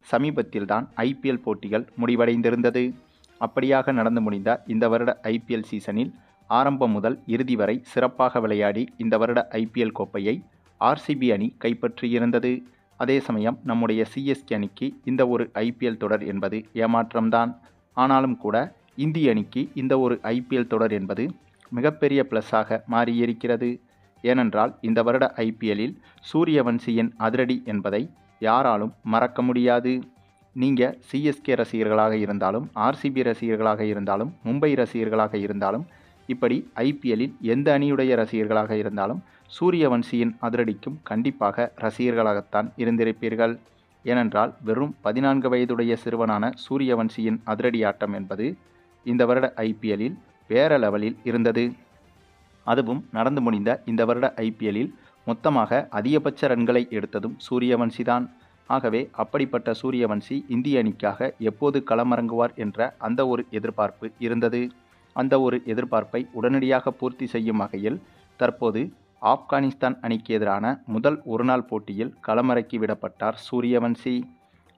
சமீபத்தில்தான் IPL போட்டிகள் முடிவடைந்திருந்தது. அப்படியாக நடந்து முடிந்த இந்த வருட ஐபிஎல் சீசனில் ஆரம்பம் முதல் இறுதி வரை சிறப்பாக விளையாடி இந்த வருட ஐபிஎல் கோப்பையை ஆர்சிபி அணி கைப்பற்றியிருந்தது. அதே சமயம் நம்முடைய சிஎஸ்கே அணிக்கு இந்த ஒரு ஐபிஎல் தொடர் என்பது ஏமாற்றம்தான். ஆனாலும் கூட இந்திய அணிக்கு இந்த ஒரு ஐபிஎல் தொடர் என்பது மிகப்பெரிய ப்ளஸ்ஸாக மாறியிருக்கிறது. ஏனென்றால் இந்த வருட ஐபிஎல்லில் சூரியவன்சியின் அதிரடி என்பதை யாராலும் மறக்க முடியாது. நீங்கள் சிஎஸ்கே ரசிகர்களாக இருந்தாலும், ஆர்சிபி ரசிகர்களாக இருந்தாலும், மும்பை ரசிகர்களாக இருந்தாலும், இப்படி ஐபிஎல்லில் எந்த அணியுடைய ரசிகர்களாக இருந்தாலும் சூரியவன்சியின் அதிரடிக்கும் கண்டிப்பாக ரசிகர்களாகத்தான் இருந்திருப்பீர்கள். ஏனென்றால் வெறும் 14 வயதுடைய சிறுவனான சூரியவன்சியின் அதிரடி ஆட்டம் என்பது இந்த வருட ஐபிஎல்லில் வேற லெவலில் இருந்தது. அதுவும் நடந்து முடிந்த இந்த வருட ஐபிஎல்லில் மொத்தமாக அதிகபட்ச ரன்களை எடுத்ததும் சூரியவன்சி தான். ஆகவே அப்படிப்பட்ட சூரியவன்சி இந்திய அணிக்காக எப்போது களமிறங்குவார் என்ற அந்த ஒரு எதிர்பார்ப்பு இருந்தது. அந்த ஒரு எதிர்பார்ப்பை உடனடியாக பூர்த்தி செய்யும் வகையில் தற்போது ஆப்கானிஸ்தான் அணிக்கு எதிரான முதல் ஒருநாள் போட்டியில் களமிறக்கி விடப்பட்டார் சூரியவன்சி.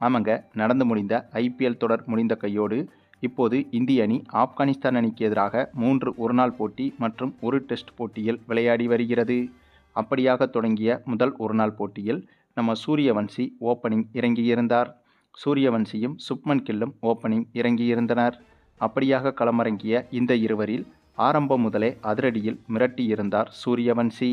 ஆமாங்க, நடந்து முடிந்த ஐபிஎல் தொடர் முடிந்த கையோடு இப்போது இந்திய அணி ஆப்கானிஸ்தான் அணிக்கு எதிராக 3 ஒருநாள் போட்டி மற்றும் 1 டெஸ்ட் போட்டியில் விளையாடி வருகிறது. அப்படியாக தொடங்கிய முதல் ஒருநாள் போட்டியில் நம்ம சூரியவன்சி ஓப்பனிங் இறங்கியிருந்தார். சூரியவன்சியும் சுப்மன் கில்லும் ஓப்பனிங் இறங்கியிருந்தனர். அப்படியாக களமிறங்கிய இந்த இருவரில் ஆரம்பம் முதலே அதிரடியில் மிரட்டியிருந்தார் சூரியவன்சி.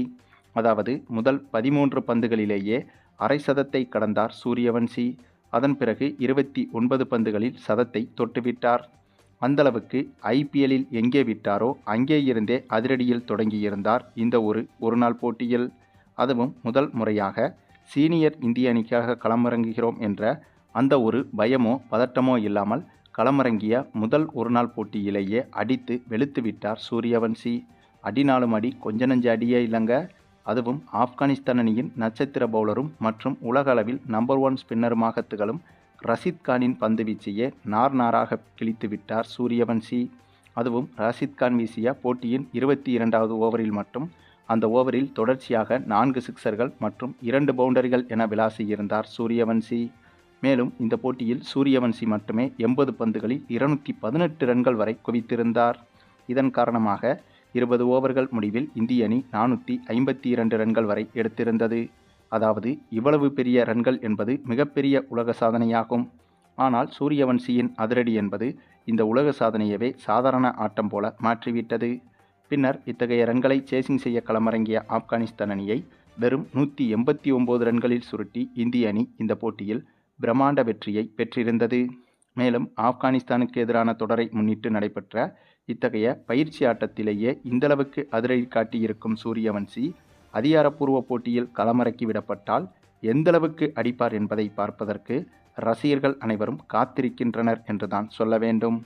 அதாவது முதல் 13 பந்துகளிலேயே அரை சதத்தை கடந்தார் சூரியவன்சி. அதன் பிறகு 29 பந்துகளில் சதத்தை தொட்டுவிட்டார். அந்தளவுக்கு ஐபிஎல்லில் எங்கே விட்டாரோ அங்கே இருந்தே அதிரடியில் தொடங்கியிருந்தார் இந்த ஒருநாள் போட்டியில். அதுவும் முதல் முறையாக சீனியர் இந்திய அணிக்காக களமிறங்குகிறோம் என்ற அந்த ஒரு பயமோ பதட்டமோ இல்லாமல் களமிறங்கிய முதல் ஒருநாள் போட்டியிலேயே அடித்து வெளுத்து விட்டார் சூரியவன்சி. அடினாலும் அடி கொஞ்ச நஞ்ச அடியே இல்லைங்க. அதுவும் ஆப்கானிஸ்தான் அணியின் நட்சத்திர பவுலரும் மற்றும் உலக அளவில் நம்பர் 1 ஸ்பின்னருமாக திகழும் ரஷீத் கானின் பந்து வீச்சையே நார் நாராக கிழித்து விட்டார் சூரியவன்சி. அதுவும் ரஷீத் கான் வீசிய போட்டியின் 22வது ஓவரில் மட்டும் அந்த ஓவரில் தொடர்ச்சியாக 4 சிக்சர்கள் மற்றும் 2 பவுண்டரிகள் என விளாசியிருந்தார் சூரியவன்சி. மேலும் இந்த போட்டியில் சூரியவன்சி மட்டுமே 80 பந்துகளில் 218 ரன்கள் வரை குவித்திருந்தார். இதன் காரணமாக 20 ஓவர்கள் முடிவில் இந்திய அணி 452 ரன்கள் வரை எடுத்திருந்தது. அதாவது இவ்வளவு பெரிய ரன்கள் என்பது மிகப்பெரிய உலக சாதனையாகும். ஆனால் சூரியவன்சியின் அதிரடி என்பது இந்த உலக சாதனையவே சாதாரண ஆட்டம் போல மாற்றிவிட்டது. பின்னர் இத்தகைய ரன்களை சேசிங் செய்ய களமிறங்கிய ஆப்கானிஸ்தான் அணியை வெறும் 189 ரன்களில் சுருட்டி இந்திய அணி இந்த போட்டியில் பிரம்மாண்ட வெற்றியை பெற்றிருந்தது. மேலும் ஆப்கானிஸ்தானுக்கு எதிரான தொடரை முன்னிட்டு நடைபெற்ற இத்தகைய பயிற்சி ஆட்டத்திலேயே இந்தளவுக்கு அதிரடி காட்டியிருக்கும் சூரியவன்சி அதிகாரப்பூர்வ போட்டியில் களமிறக்கி விடப்பட்டால் எந்தளவுக்கு அடிப்பார் என்பதை பார்ப்பதற்கு ரசிகர்கள் அனைவரும் காத்திருக்கின்றனர் என்றுதான் சொல்ல வேண்டும்.